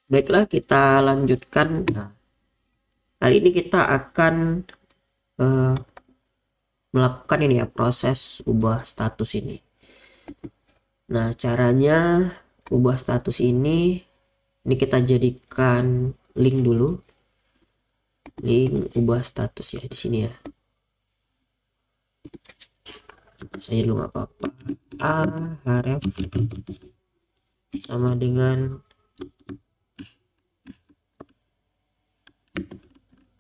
Baiklah, kita lanjutkan. Nah, kali ini kita akan eh, melakukan ini ya, proses ubah status ini. Nah, caranya ubah status ini kita jadikan link dulu. Link ubah status ya di sini ya. Saya dulu nggak apa-apa. Href sama dengan,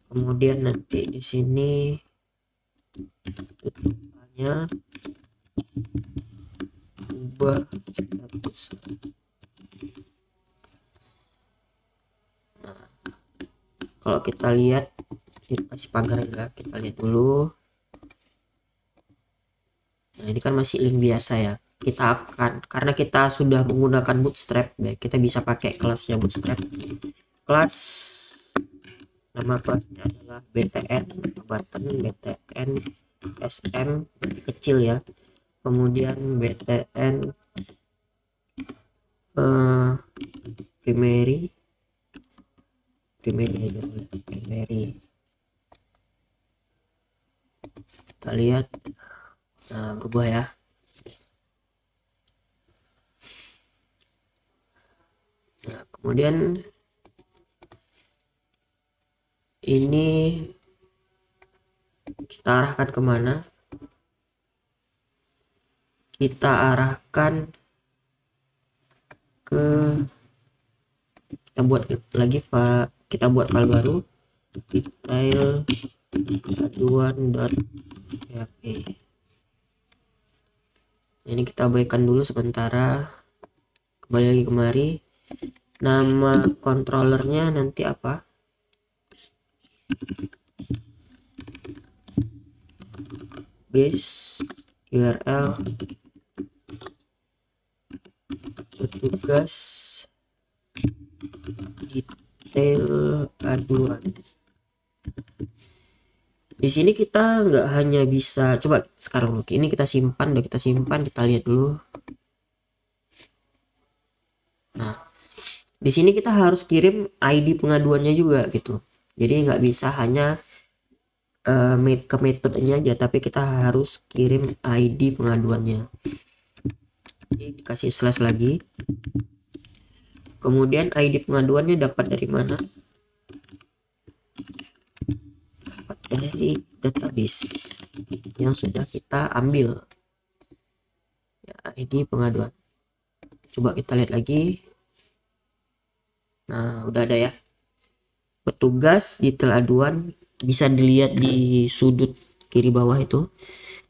kemudian nanti di sini tutupannya ubah status. Nah, kalau kita lihat, kita kasih pagar ya, kita lihat dulu. Nah, ini kan masih link biasa ya. Kita akan, karena kita sudah menggunakan Bootstrap ya, kita bisa pakai kelasnya Bootstrap. Kelas, nama kelasnya adalah btn button, btn sm kecil ya, kemudian btn primary aja, primary. Kita lihat, nah berubah ya. Nah, kemudian ini kita arahkan kemana? Kita arahkan ke, kita buat lagi kita buat file baru, detail aduan.php. Ini kita abaikan dulu sementara, kembali lagi kemari. Nama controllernya nanti apa? Base URL petugas detail aduan. Di sini kita nggak hanya bisa, coba sekarang ini kita simpan, kita lihat dulu. Nah, di sini kita harus kirim ID pengaduannya juga gitu. Jadi nggak bisa hanya ke metodenya aja, tapi kita harus kirim ID pengaduannya. Jadi dikasih slash lagi. Kemudian ID pengaduannya dapat dari mana? Dapat dari database yang sudah kita ambil. Ya, ID pengaduan. Coba kita lihat lagi. Nah, udah ada ya. Petugas detail aduan, bisa dilihat di sudut kiri bawah itu.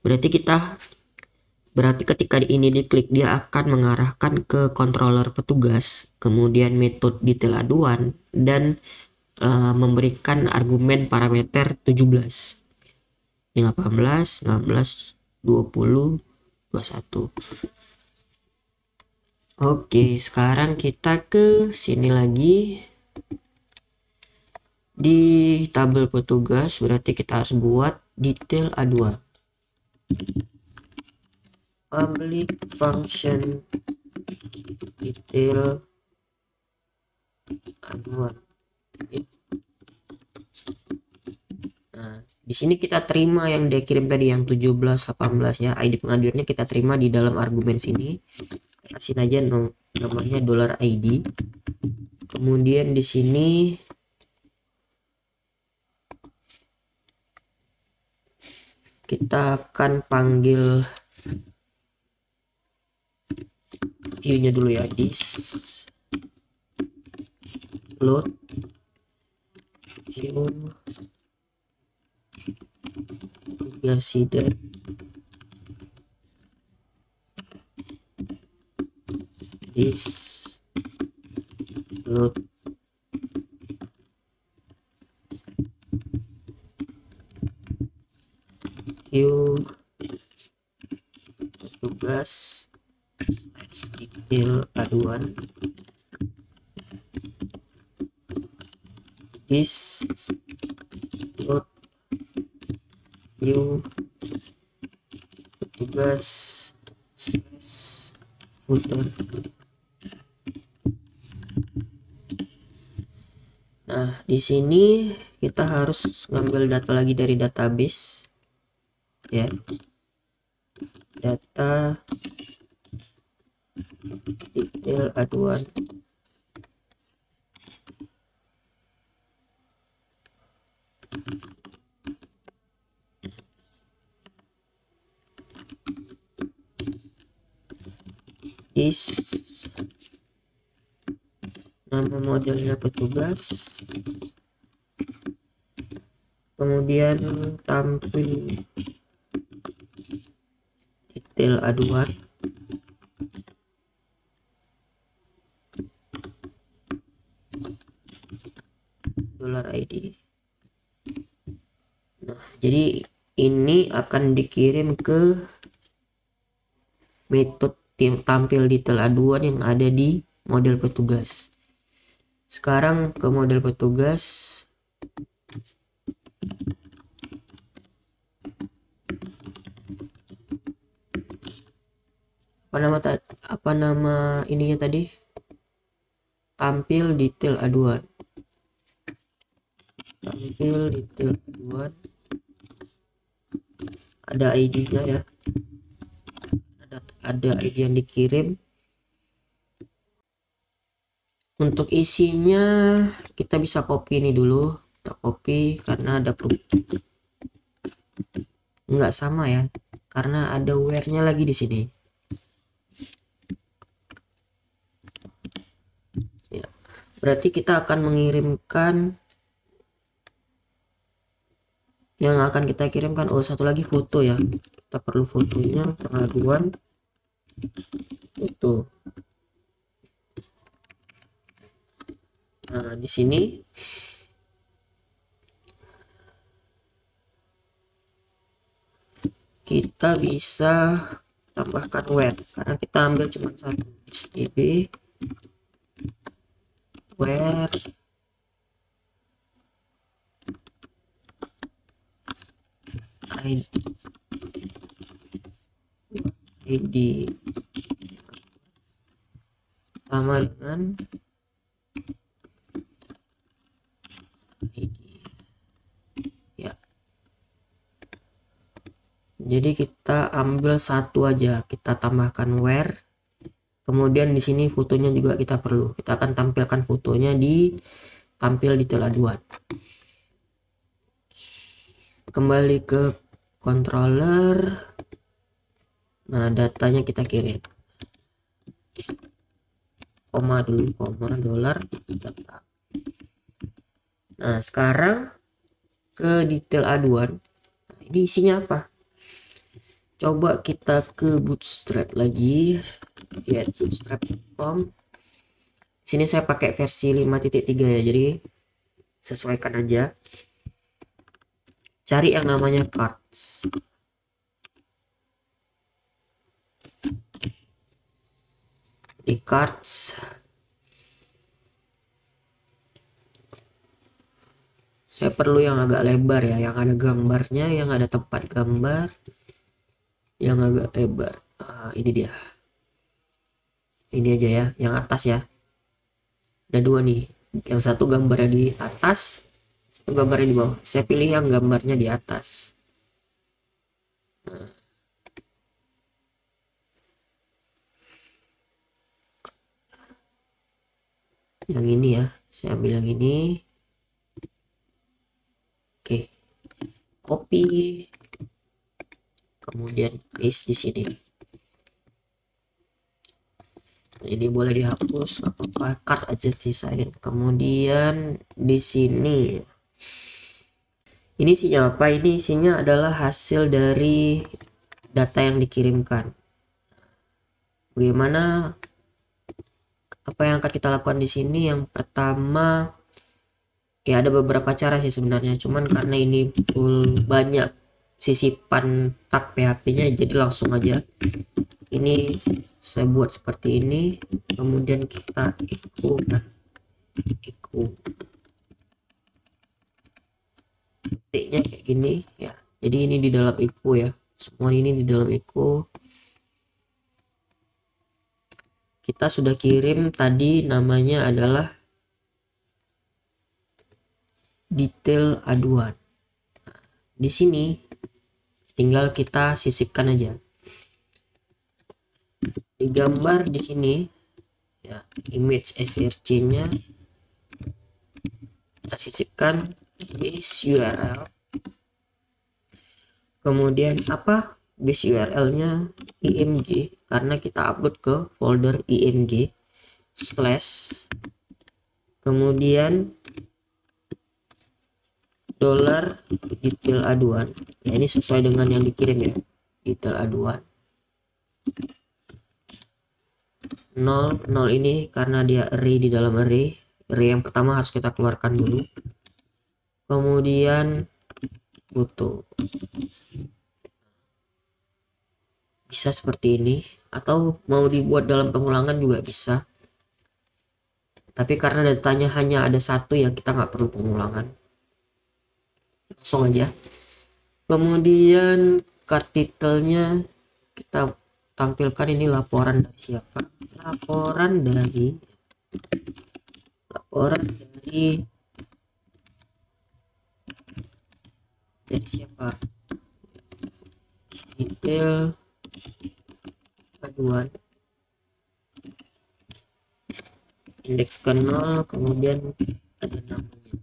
Berarti ketika ini diklik, dia akan mengarahkan ke controller petugas, kemudian metode detail aduan, dan memberikan argumen parameter 17. Ini 18, 19, 20, 21. Oke, sekarang kita ke sini lagi. Di tabel petugas berarti kita harus buat detail aduan. Public function detail aduan. Nah, di sini kita terima yang dikirim tadi yang 17 18 ya. ID pengaduannya kita terima di dalam argumen sini. Kasih aja namanya $ID. Kemudian di sini kita akan panggil view-nya dulu ya, this load view seeder this load view petugas detail aduan this load view petugas footer. Nah, di sini kita harus ngambil data lagi dari database ya. Data detail aduan. Is nama modelnya petugas, kemudian tampil detail aduan, $ID. Nah, jadi ini akan dikirim ke metode tampil detail aduan yang ada di model petugas. Sekarang ke model petugas. Apa nama ininya tadi? Tampil detail aduan. Tampil detail aduan. Ada ID-nya ya. Ada ID yang dikirim. Untuk isinya kita bisa copy ini dulu. Kita copy karena ada nggak sama ya, karena ada where-nya lagi di sini. Ya, berarti kita akan mengirimkan yang akan kita kirimkan. Oh, satu lagi foto ya. Kita perlu fotonya, pengaduan foto. Nah, di sini kita bisa tambahkan where karena kita ambil cuma satu. db where id sama dengan id ya. Jadi kita ambil satu aja, kita tambahkan where, kemudian di sini fotonya juga kita perlu. Kita akan tampilkan fotonya di tampil detail aduan. Kembali ke controller. Nah, datanya kita kirim. Koma dulu, koma dolar data. Nah, sekarang ke detail aduan. Nah, ini isinya apa? Coba kita ke Bootstrap lagi, ya, bootstrap.com. Sini saya pakai versi 5.3 ya, jadi sesuaikan aja. Cari yang namanya cards. Di cards saya perlu yang agak lebar ya, yang ada gambarnya, yang ada tempat gambar, yang agak lebar. Ini dia, ini aja ya, yang atas ya. Ada dua nih, yang satu gambarnya di atas, satu gambarnya di bawah. Saya pilih yang gambarnya di atas. Nah, yang ini ya, saya ambil yang ini. Oke, copy, kemudian paste di sini. Ini boleh dihapus, apa-apa, cut aja sisain. Kemudian di sini, ini isinya apa? Ini isinya adalah hasil dari data yang dikirimkan. Bagaimana? Apa yang akan kita lakukan di sini? Yang pertama, ya ada beberapa cara sih sebenarnya, cuman karena ini full banyak sisipan tag PHP-nya, jadi langsung aja ini saya buat seperti ini. Kemudian kita echo titiknya kayak gini ya. Jadi ini di dalam echo ya, semua ini di dalam echo. Kita sudah kirim tadi, namanya adalah detail aduan. Di sini tinggal kita sisipkan aja. Digambar di sini ya, image src-nya kita sisipkan base URL. Kemudian apa base URL-nya? img, karena kita upload ke folder img slash, kemudian dollar detail aduan. Ya, ini sesuai dengan yang dikirim ya, detail aduan 0 ini karena dia array di dalam array yang pertama harus kita keluarkan dulu. Kemudian foto bisa seperti ini, atau mau dibuat dalam pengulangan juga bisa, tapi karena datanya hanya ada satu ya kita nggak perlu pengulangan, langsung aja. Kemudian card detailnya kita tampilkan, ini laporan dari siapa, laporan dari siapa, detail aduan indeks ke 0, kemudian ada namanya,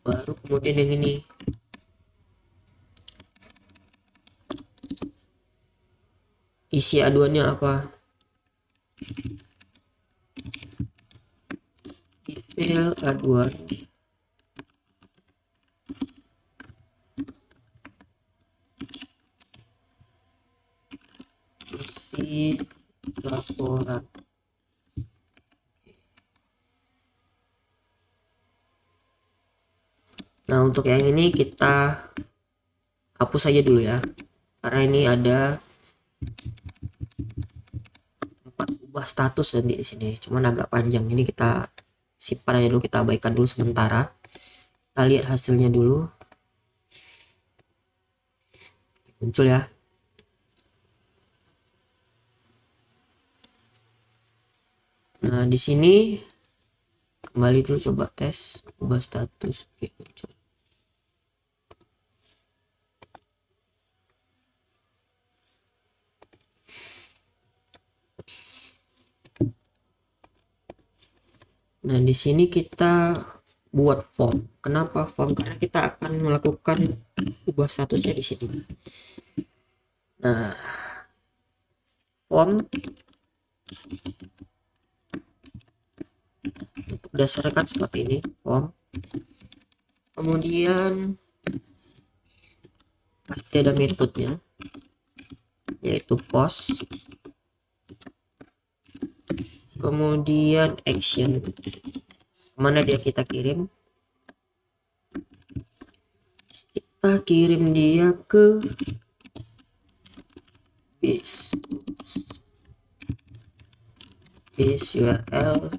baru kemudian yang ini isi aduannya apa, detail aduan isi laporan. Nah, untuk yang ini kita hapus saja dulu ya, karena ini ada 4 ubah status nanti di sini, cuman agak panjang. Ini kita simpan aja dulu, kita abaikan dulu sementara. Kita lihat hasilnya dulu, muncul ya. Nah, di sini kembali dulu, coba tes ubah status. Oke, muncul. Nah, di sini kita buat form. Kenapa form? Karena kita akan melakukan ubah statusnya di sini. Nah, form untuk dasarkan seperti ini, form. Kemudian pasti ada metodenya, yaitu post. Kemudian action, kemana dia kita kirim, dia ke base URL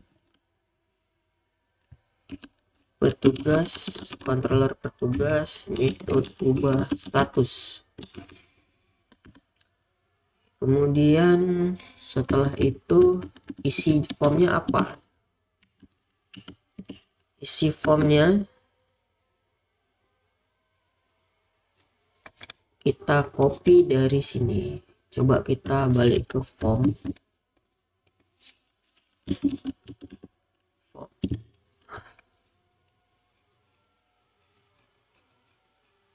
petugas, controller petugas, metode ubah status. Kemudian setelah itu isi formnya apa, isi formnya kita copy dari sini. Coba kita balik ke form,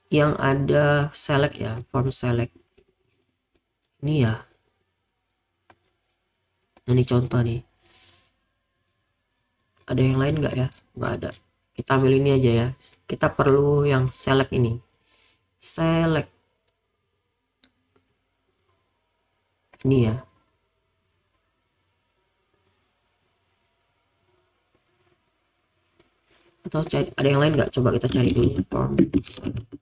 yang ada select ya, form select ini ya. Ini contoh nih, ada yang lain nggak ya? Nggak ada, kita ambil ini aja ya. Kita perlu yang select ini, select ini ya. Atau cari, ada yang lain nggak? Coba kita cari dulu form select.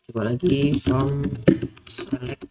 Coba lagi from select.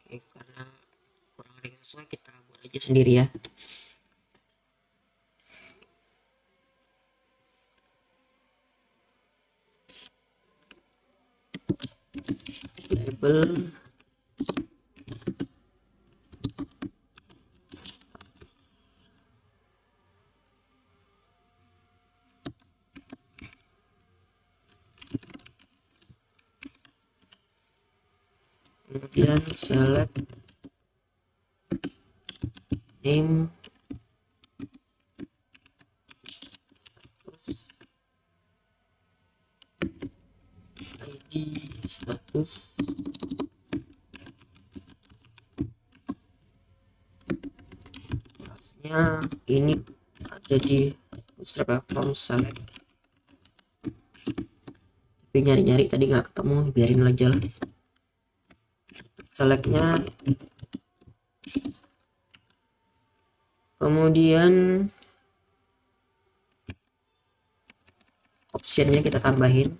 Oke, karena kurang ada yang sesuai kita buat aja sendiri ya. Label kemudian select name ID status kelasnya ini ada di bootstrap ya, from select. Tapi nyari-nyari tadi nggak ketemu, biarin aja lah. Selectnya kemudian optionnya kita tambahin.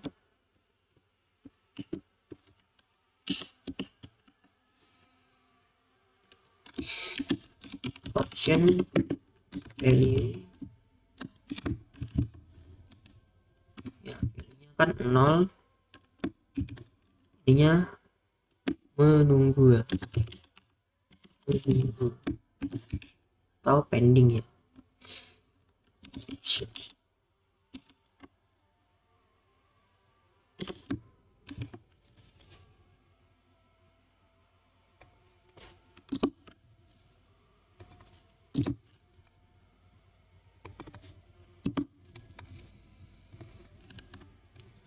Option value ya, value-nya kan 0, jadinya menunggu ya, menunggu atau pending ya.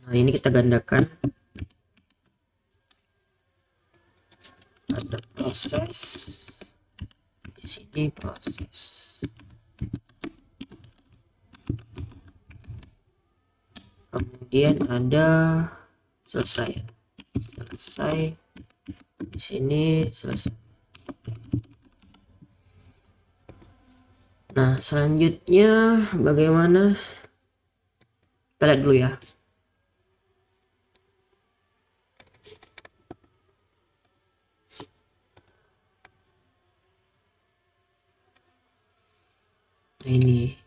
Nah ini kita gandakan, ada proses di sini, proses kemudian ada selesai di sini selesai. Nah selanjutnya bagaimana, kita lihat dulu ya. Nah, ini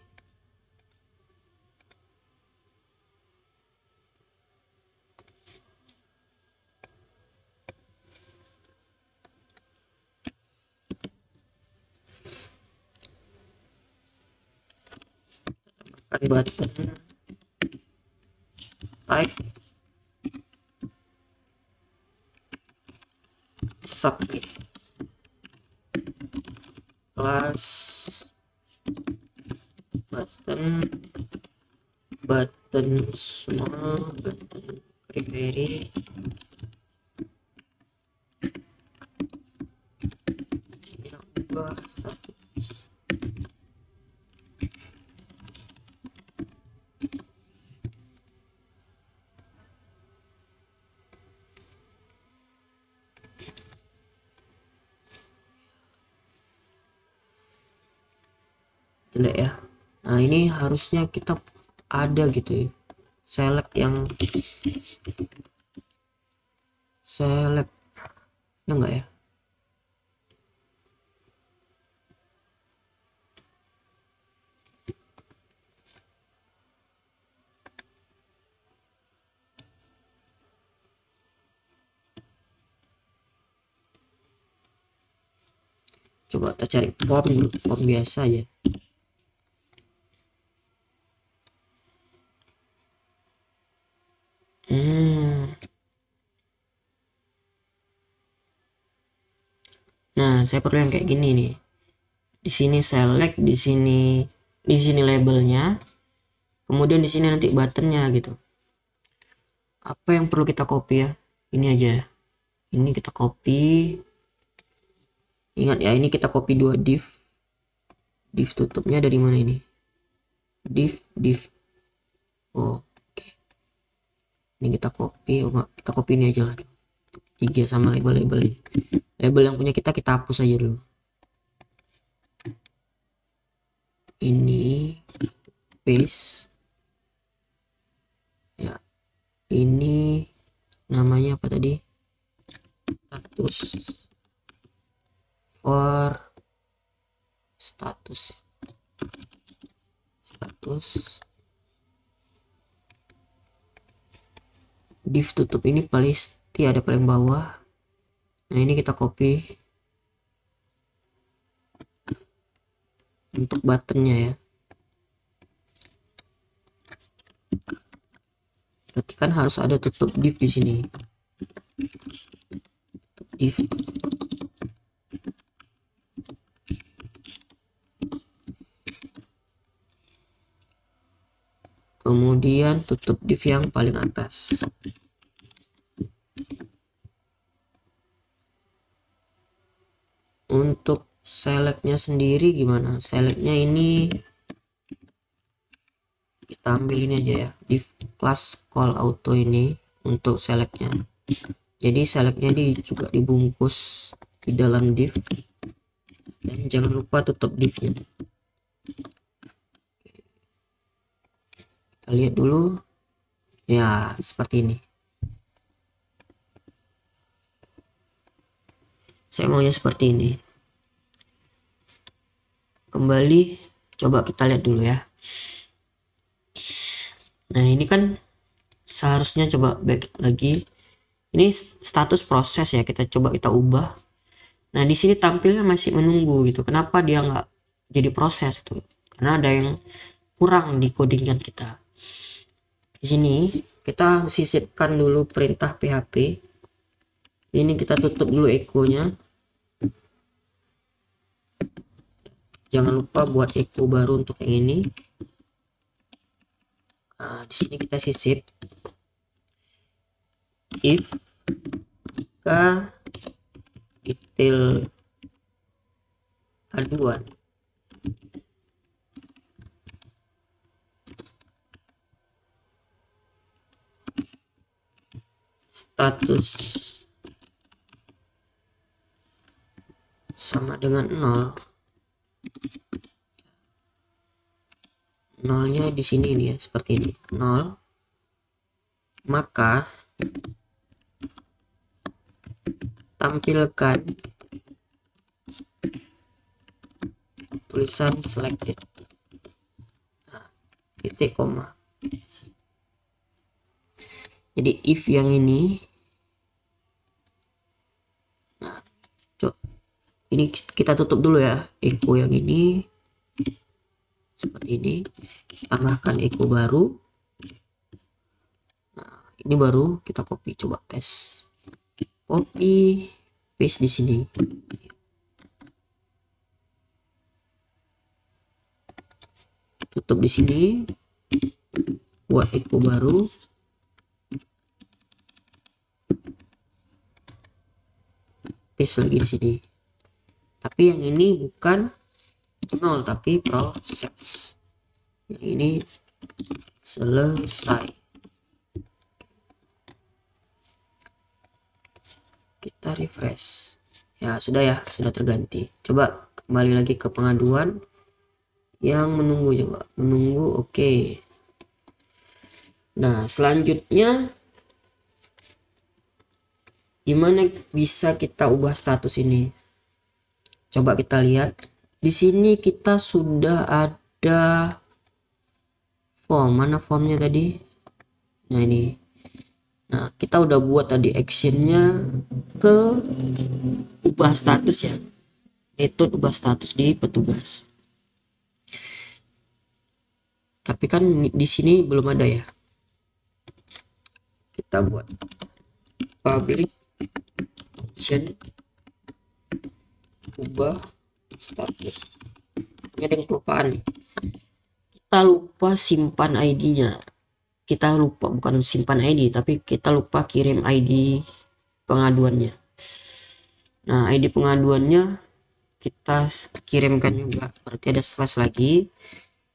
button type submit class button small button primary yang ubah status. Jelek ya. Nah ini harusnya kita ada gitu ya, select yang select ya enggak ya. Coba kita cari form dulu, form biasa aja. Nah, saya perlu yang kayak gini nih. Di sini select, di sini labelnya, kemudian di sini nanti buttonnya gitu. Apa yang perlu kita copy ya? Ini aja. Ini kita copy. Ingat ya, ini kita copy 2 div. Div tutupnya dari mana ini? Div. Oh, oke. Ini kita copy, kita copy ini aja lah. 3 sama label-label ini. Label yang punya kita hapus aja dulu. Ini paste. Ya. Ini namanya apa tadi? Status div tutup ini pasti ada paling bawah. Nah, ini kita copy untuk buttonnya ya. Berarti kan harus ada tutup div di sini. Div. Kemudian tutup div yang paling atas. Untuk selectnya sendiri gimana? Selectnya ini kita ambil ini aja ya, div class call auto ini untuk selectnya. Jadi selectnya ini juga dibungkus di dalam div, dan jangan lupa tutup divnya. Kita lihat dulu ya, seperti ini. Saya maunya seperti ini. Kembali, coba kita lihat dulu ya. Nah, ini kan seharusnya, coba back lagi. Ini status proses ya, kita ubah. Nah, di sini tampilnya masih menunggu gitu. Kenapa dia nggak jadi proses tuh? Karena ada yang kurang di codingan kita. Di sini kita sisipkan dulu perintah PHP. Ini kita tutup dulu echo-nya. Jangan lupa buat echo baru untuk yang ini. Nah, di sini kita sisip if jika detail aduan status sama dengan 0, nolnya di sini nih ya, seperti ini 0, maka tampilkan tulisan selected, nah, titik koma. Jadi if yang ini, nah, ini kita tutup dulu ya, echo yang ini seperti ini, tambahkan echo baru. Nah, ini baru kita copy, coba tes, copy paste di sini. Tutup di sini, buat echo baru. Paste lagi di sini. Tapi yang ini bukan 0 tapi proses. Yang ini selesai. Kita refresh. Ya, sudah terganti. Coba kembali lagi ke pengaduan. Yang menunggu, coba menunggu, oke. Nah, selanjutnya gimana bisa kita ubah status ini? Coba kita lihat. Di sini kita sudah ada form. Mana formnya tadi? Nah, ini. Nah, kita udah buat tadi actionnya ke ubah status ya. metode ubah status di petugas. Tapi kan di sini belum ada ya. Kita buat public function ubah status. Ini ada yang kelupaan nih. Kita lupa simpan ID-nya. Kita lupa, bukan simpan ID, tapi kita lupa kirim ID pengaduannya. Nah, ID pengaduannya kita kirimkan juga. Berarti ada slash lagi,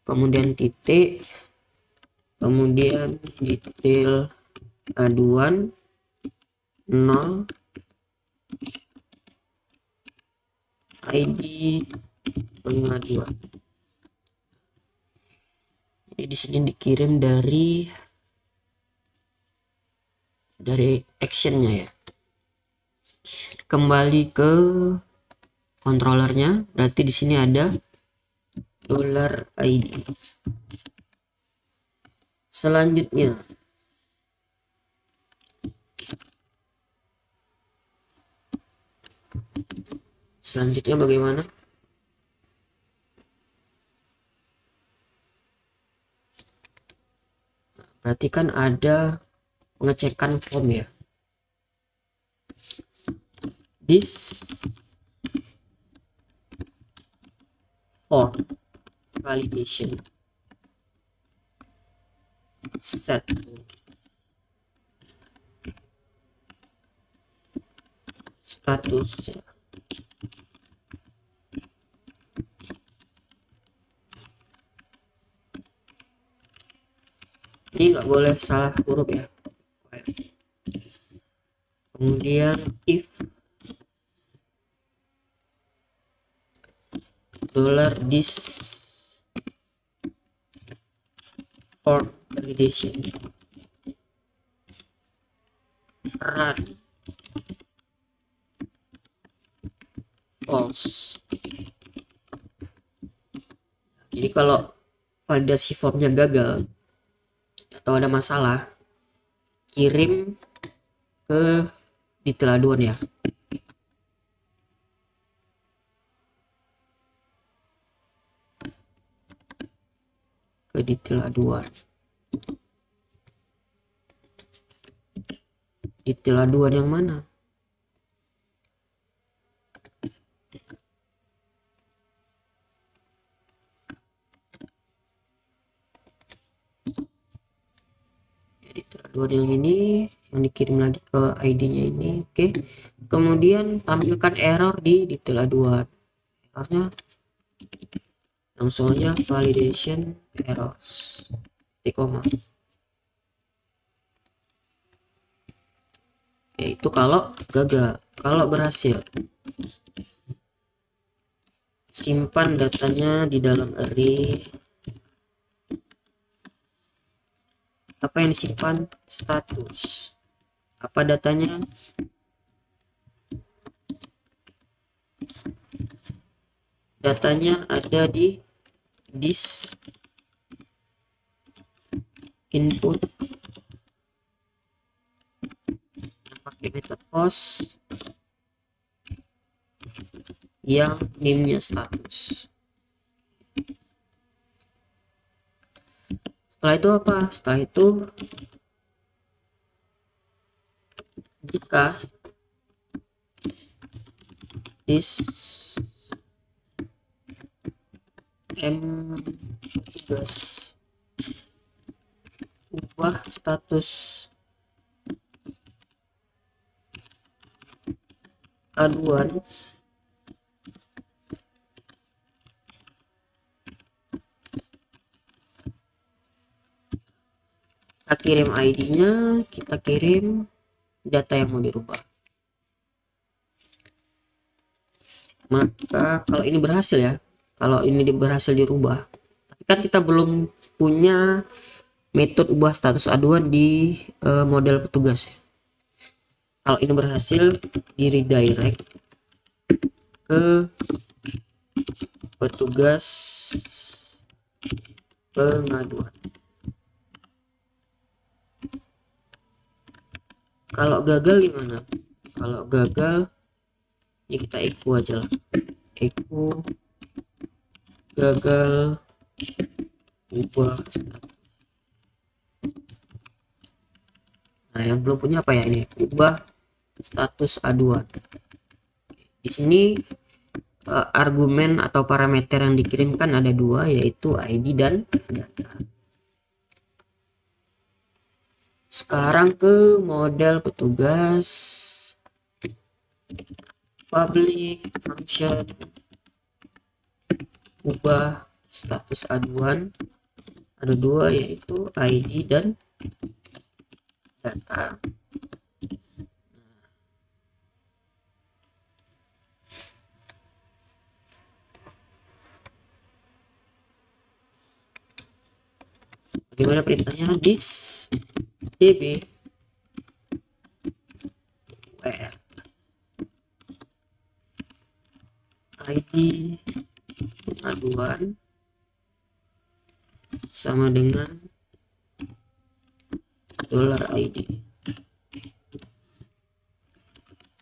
kemudian titik, kemudian detail aduan 0, ID pengaduan. Jadi di sini dikirim dari actionnya ya. Kembali ke controllernya, berarti di sini ada $id. Selanjutnya bagaimana? Berarti kan ada pengecekan form ya. This form validation set status. Ini nggak boleh salah huruf ya. Kemudian if $this form validation run false. Jadi kalau validasi formnya gagal atau ada masalah, kirim ke detail aduan ya. Ke detail aduan. Detail aduan yang mana? Detail aduan yang ini, yang dikirim lagi ke ID-nya ini. Oke. Kemudian tampilkan error di detail aduan. Errornya langsung aja validation errors titik koma. Itu kalau gagal. Kalau berhasil, simpan datanya di dalam array. Apa yang disimpan? Status. Apa datanya? Datanya ada di this input pakai method post yang name-nya status. Setelah itu apa? Setelah itu jika this tugas ubah status aduan kita kirim ID-nya, kita kirim data yang mau dirubah. Maka kalau ini berhasil ya, kalau ini berhasil dirubah, tapi kan kita belum punya metode ubah status aduan di model petugas ya. Kalau ini berhasil, di redirect ke petugas pengaduan. Kalau gagal gimana? Kalau gagal ya kita echo aja lah, echo gagal ubah status. Nah, yang belum punya apa ya ini? Ubah status aduan. Di sini argumen atau parameter yang dikirimkan ada dua, yaitu ID dan data. Sekarang ke model petugas, public function ubah status aduan, ada dua, yaitu ID dan data. Bagaimana perintahnya? This db where ID aduan sama dengan $id,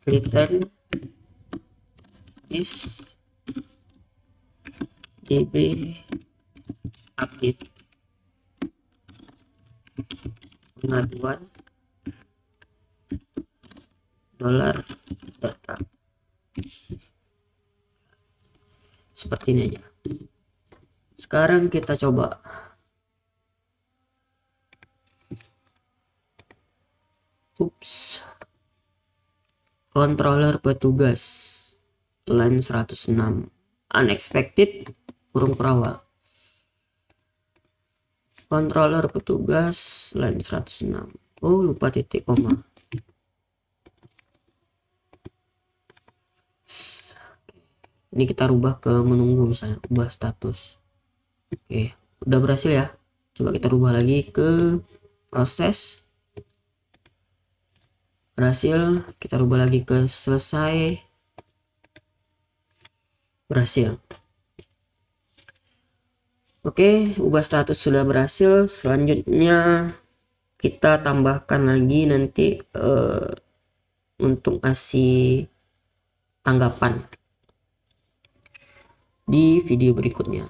return is db update pengaduan $data. Seperti ini aja. Sekarang kita coba. Ups. Controller petugas line 106 unexpected kurung perawal. Controller petugas line 106. Oh, lupa titik koma. Ini kita rubah ke menunggu, misalnya ubah status. Oke, udah berhasil ya. Coba kita rubah lagi ke proses. Berhasil. Kita rubah lagi ke selesai. Berhasil. Oke, ubah status sudah berhasil. Selanjutnya kita tambahkan lagi nanti untuk kasih tanggapan di video berikutnya.